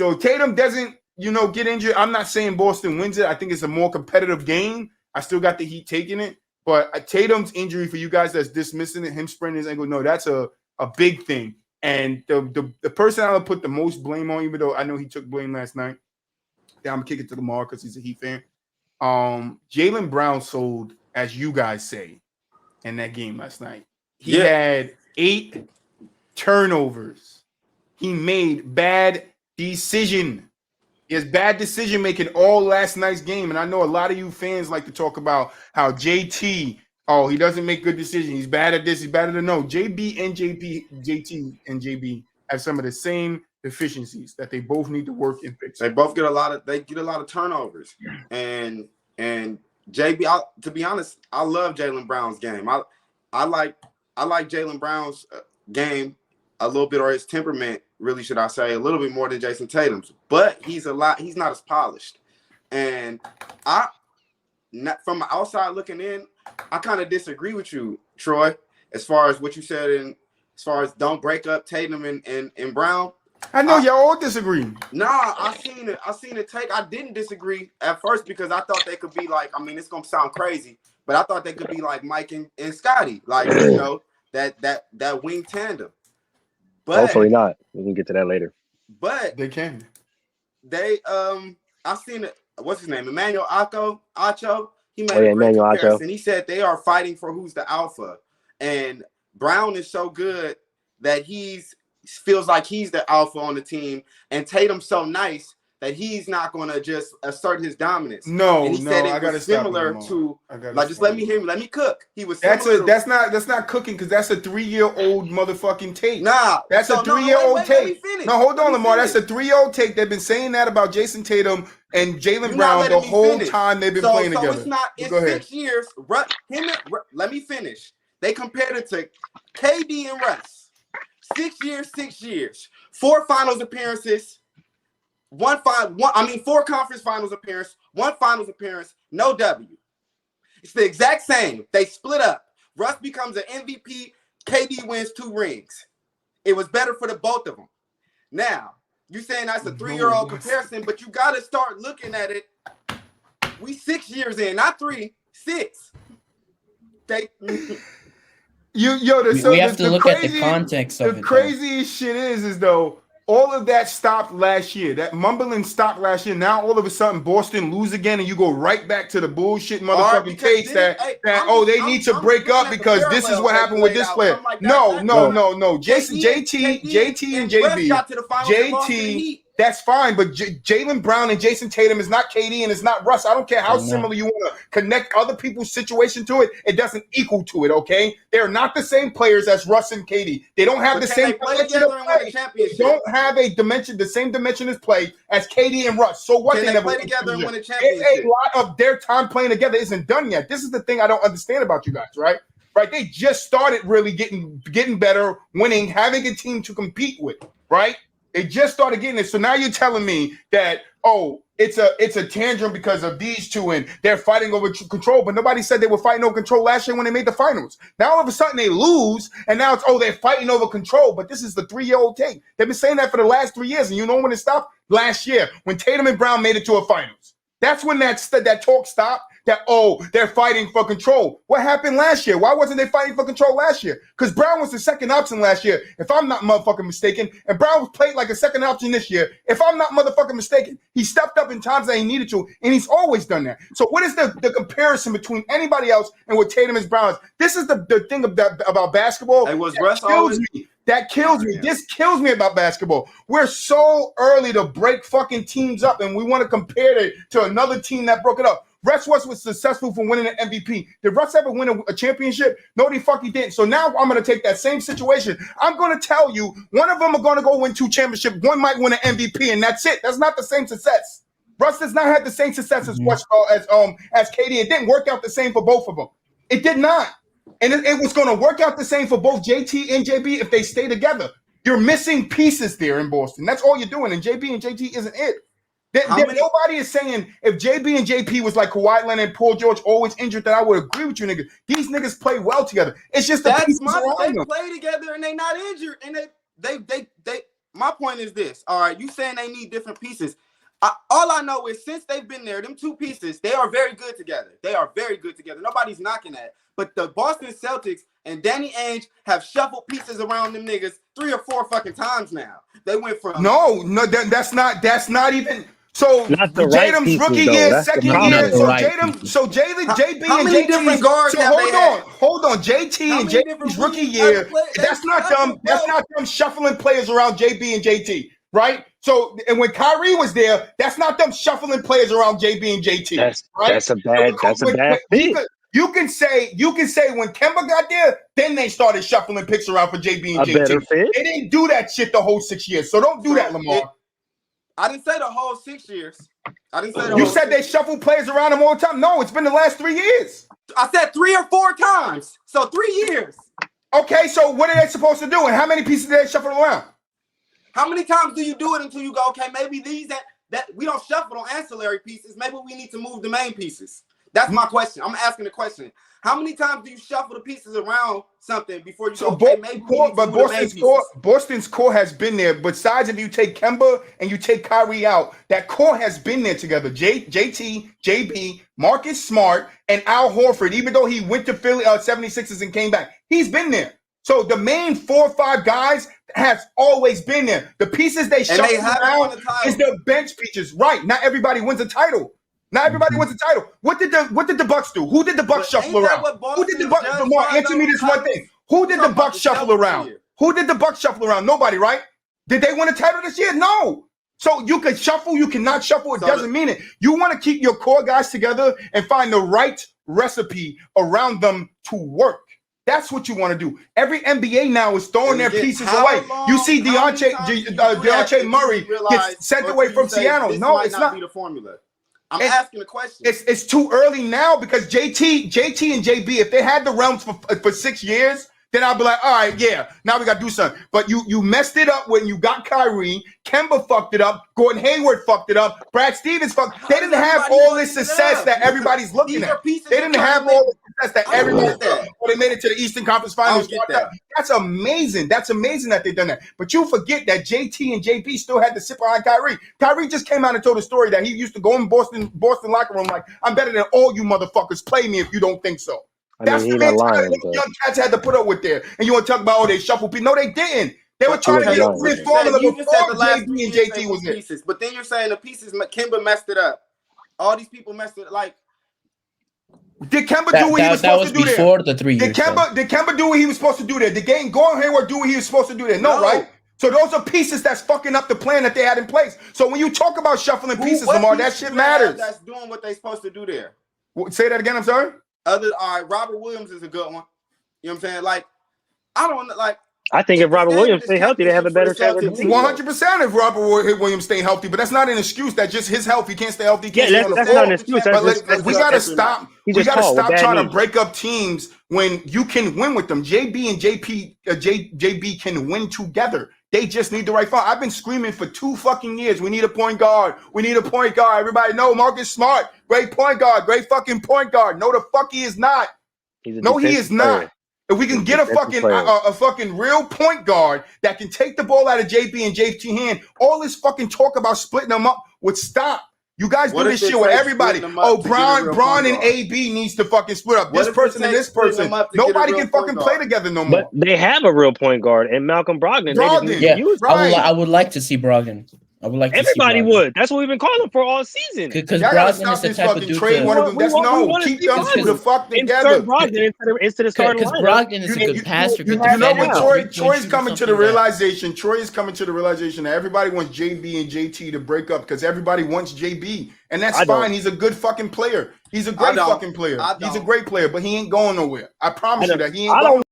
So Tatum doesn't, get injured. I'm not saying Boston wins it. I think it's a more competitive game. I still got the Heat taking it. But Tatum's injury, for you guys that's dismissing it, him spraining his ankle, no, that's a big thing. And the person I would put the most blame on, even though I know he took blame last night, I'm going to kick it to Lamar because he's a Heat fan. Jaylen Brown sold, as you guys say, in that game last night. He had 8 turnovers. He made bad decision. He has bad decision making all last night's game. And I know a lot of you fans like to talk about how JT, he doesn't make good decisions. He's bad at this. He's bad at that. No, JT and JB have some of the same deficiencies that they both need to work and fix. They both get a lot of turnovers. And JB, to be honest, I love Jaylen Brown's game. I like Jaylen Brown's game a little bit, or his temperament, really, should I say, a little bit more than Jayson Tatum's. But he's not as polished. And from the outside looking in, I kind of disagree with you, Troy, as far as what you said, and as far as don't break up Tatum and Brown. I know y'all all disagree. Nah, I seen it take. I didn't disagree at first because I thought they could be like, it's gonna sound crazy, but I thought they could be like Mike and Scotty, like that wing tandem. But hopefully not. We can get to that later. But they can. I seen it. What's his name? Emmanuel Acho. He made a great Emmanuel comparison. Acho. He said they are fighting for who's the alpha, and Brown is so good that feels like he's the alpha on the team, and Tatum's so nice that he's not going to just assert his dominance. No, and he said it was similar to just let me cook. He was that's not cooking, because that's a 3-year-old motherfucking take. Nah, that's a 3-year-old take. No, hold on, Lamar. That's a 3-year-old take. They've been saying that about Jayson Tatum and Jaylen Brown the whole time they've been playing together. It's 6 years. Let me finish. They compared it to KD and Russ. 6 years, 4 finals appearances. 4 conference finals appearance, 1 finals appearance, no W. It's the exact same. They split up. Russ becomes an MVP. KD wins 2 rings. It was better for the both of them. Now, you saying that's a 3-year-old comparison, but you got to start looking at it. We 6 years in, not 3, 6. We have to look at the context of it. The craziest shit is though, all of that stopped last year. That mumbling stopped last year. Now all of a sudden Boston lose again, and you go right back to the bullshit motherfucking takes they need to break up because this is what happened with this player. No. JT and JB. That's fine, but Jaylen Brown and Jayson Tatum is not KD and it's not Russ. I don't care how similar you want to connect other people's situation to it. It doesn't equal to it, okay? They're not the same players as Russ and KD. They don't have the same dimension of play. They don't have the same dimension of play as KD and Russ. So what? They play together and win a championship. It's a lot of their time playing together isn't done yet. This is the thing I don't understand about you guys, right? Right? They just started really getting better, winning, having a team to compete with, right? They just started getting it. So now you're telling me that, it's a tantrum because of these two and they're fighting over control, but nobody said they were fighting over control last year when they made the finals. Now all of a sudden they lose, and now it's, they're fighting over control, but this is the 3-year-old take. They've been saying that for the last 3 years, and you know when it stopped? Last year, when Tatum and Brown made it to a finals. That's when that talk stopped. That they're fighting for control. What happened last year? Why wasn't they fighting for control last year? Because Brown was the second option last year, if I'm not motherfucking mistaken. And Brown was played like a second option this year, if I'm not motherfucking mistaken. He stepped up in times that he needed to, and he's always done that. So what is the comparison between anybody else and what Tatum and Brown is? This is the thing about basketball. It was Russ always. That kills me. This kills me about basketball. We're so early to break fucking teams up, and we want to compare it to another team that broke it up. Russ was successful for winning an MVP. Did Russ ever win a championship? No, he fucking didn't. So now I'm going to take that same situation. I'm going to tell you, one of them are going to go win 2 championships. One might win an MVP, and that's it. That's not the same success. Russ does not have the same success as KD. It didn't work out the same for both of them. It did not. And it was going to work out the same for both JT and JB if they stay together. You're missing pieces there in Boston. That's all you're doing. And JB and JT isn't it. Nobody is saying if JB and JP was like Kawhi Leonard and Paul George always injured, that I would agree with you, niggas. These niggas play well together. It's just they play together and they not injured, and they my point is this. All right, you saying they need different pieces. All I know is since they've been there, them two pieces, they are very good together. They are very good together. Nobody's knocking that. But the Boston Celtics and Danny Ainge have shuffled pieces around them niggas 3 or 4 fucking times now. They went from that's not even. So Tatum's rookie year, second year. So Jaylen, JB, how and many JT. different guards So hold on. JT and JB's rookie year. That's not them. That's not them shuffling players around JB and JT, right? So and when Kyrie was there, that's not them shuffling players around JB and JT. That's a bad thing. You can say when Kemba got there, then they started shuffling picks around for JB and JT. They didn't do that shit the whole 6 years. So don't do that, Lamar. I didn't say the whole 6 years. I didn't say you said they shuffle players around them all the time. No, it's been the last 3 years. I said 3 or 4 times. So 3 years. Okay, so what are they supposed to do? And how many pieces do they shuffle around? How many times do you do it until you go, okay, maybe these that we don't shuffle on ancillary pieces. Maybe we need to move the main pieces. That's my question. I'm asking the question. How many times do you shuffle the pieces around something before you go, okay, maybe Boston's core has been there. Besides, if you take Kemba and you take Kyrie out, that core has been there together. JT, JB, Marcus Smart, and Al Horford, even though he went to Philly 76ers and came back, he's been there. So the main 4 or 5 guys has always been there. The pieces they shuffle around is the bench pieces. Right. Not everybody wins a title. Not everybody wins a title. What did the Bucks do? Who did the Bucks shuffle around? Who did the Bucks? Lamar, answer me this one thing. Who did the Bucks shuffle around? Who did the Bucks shuffle around? Nobody, right? Did they win a title this year? No. So you can shuffle, you cannot shuffle. It doesn't mean it. You want to keep your core guys together and find the right recipe around them to work. That's what you want to do. Every NBA now is throwing their pieces away. You see DeAndre Murray gets sent away from Seattle. No, it's not. Be the formula. I'm asking a question. It's too early now because JT and JB, if they had the realms for 6 years, then I'll be like, all right, yeah, now we got to do something. But you messed it up when you got Kyrie. Kemba fucked it up. Gordon Hayward fucked it up. Brad Stevens fucked it up. They didn't have all this success that everybody's looking at. They didn't have all the success that everybody's looking at. They made it to the Eastern Conference Finals. That's amazing. That's amazing that they've done that. But you forget that JT and JB still had to sit behind Kyrie. Kyrie just came out and told a story that he used to go in Boston locker room like, I'm better than all you motherfuckers. Play me if you don't think so. That's the mentality young cats had to put up with there. And you want to talk about, they shuffle people. No, they didn't. They were trying to get a good formula before JB and JT was there. But then you're saying the pieces, Kemba messed it up. All these people messed it up. Did Kemba do what he was supposed to do there? Before the 3 years. Did Kemba do what he was supposed to do there? Did Gordon Hayward do what he was supposed to do there? No, right? So those are pieces that's fucking up the plan that they had in place. So when you talk about shuffling pieces, Lamar, that shit matters. That's doing what they're supposed to do there. Say that again, I'm sorry? All right, Robert Williams is a good one. You know what I'm saying? I think if Robert Williams stay healthy, they have a better chance. 100% if Robert Williams stay healthy, but that's not an excuse. That's just his health. He can't stay healthy. That's not an excuse. We gotta stop. We gotta stop trying to break up teams when you can win with them. JB and JB can win together. They just need the right phone. I've been screaming for 2 fucking years. We need a point guard. We need a point guard. Everybody know Marcus Smart, great point guard, great fucking point guard. No, the fuck he is not. No, he is not. If we can get a fucking real point guard that can take the ball out of JB and JT hand, all this fucking talk about splitting them up would stop. You guys do this shit with everybody. Oh, Braun and AB needs to fucking split up. This person and this person. Nobody can fucking play together no more. But they have a real point guard and Malcolm Brogdon. I would like to see Brogdon. I would like to everybody would. That's what we've been calling for all season. Because Brogdon is the type of dude. Trade one of them. That's keep them two the fuck together. Brogdon into the starting lineup. Because Brogdon is a good passer. You know what? Troy's coming to the realization. Troy is coming to the realization that everybody wants JB and JT to break up because everybody wants JB, and that's fine. He's a good fucking player. He's a great fucking player. He's a great player, but he ain't going nowhere. I promise you that he ain't going.